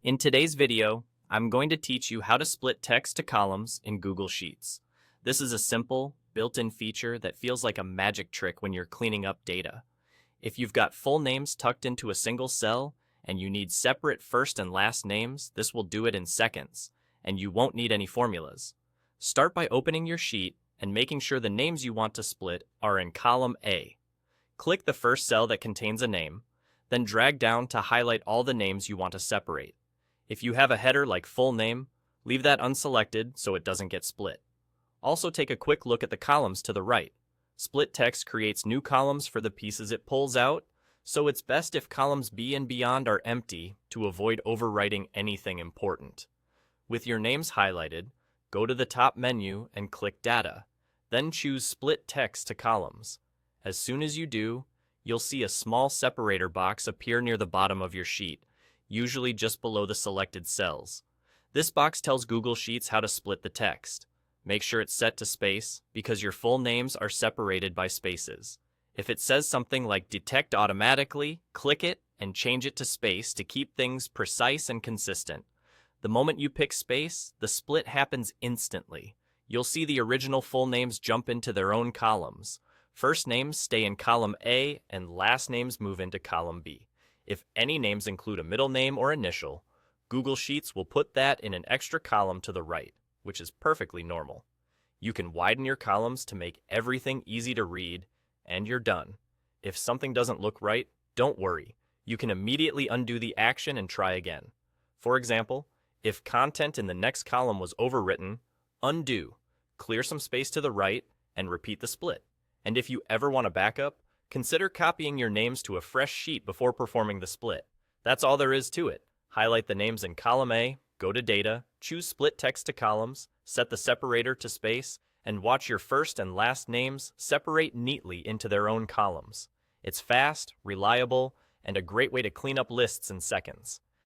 In today's video, I'm going to teach you how to split text to columns in Google Sheets. This is a simple, built-in feature that feels like a magic trick when you're cleaning up data. If you've got full names tucked into a single cell and you need separate first and last names, this will do it in seconds, and you won't need any formulas. Start by opening your sheet and making sure the names you want to split are in column A. Click the first cell that contains a name, then drag down to highlight all the names you want to separate. If you have a header like full name, leave that unselected so it doesn't get split. Also take a quick look at the columns to the right. Split text creates new columns for the pieces it pulls out, so it's best if columns B and beyond are empty to avoid overwriting anything important. With your names highlighted, go to the top menu and click Data, then choose Split Text to Columns. As soon as you do, you'll see a small separator box appear near the bottom of your sheet, usually just below the selected cells. This box tells Google Sheets how to split the text. Make sure it's set to space because your full names are separated by spaces. If it says something like Detect Automatically, click it and change it to space to keep things precise and consistent. The moment you pick space, the split happens instantly. You'll see the original full names jump into their own columns. First names stay in column A and last names move into column B. If any names include a middle name or initial, Google Sheets will put that in an extra column to the right, which is perfectly normal. You can widen your columns to make everything easy to read, and you're done. If something doesn't look right, don't worry. You can immediately undo the action and try again. For example, if content in the next column was overwritten, undo, clear some space to the right, and repeat the split. And if you ever want a backup, consider copying your names to a fresh sheet before performing the split. That's all there is to it. Highlight the names in column A, go to Data, choose Split Text to Columns, set the separator to space, and watch your first and last names separate neatly into their own columns. It's fast, reliable, and a great way to clean up lists in seconds.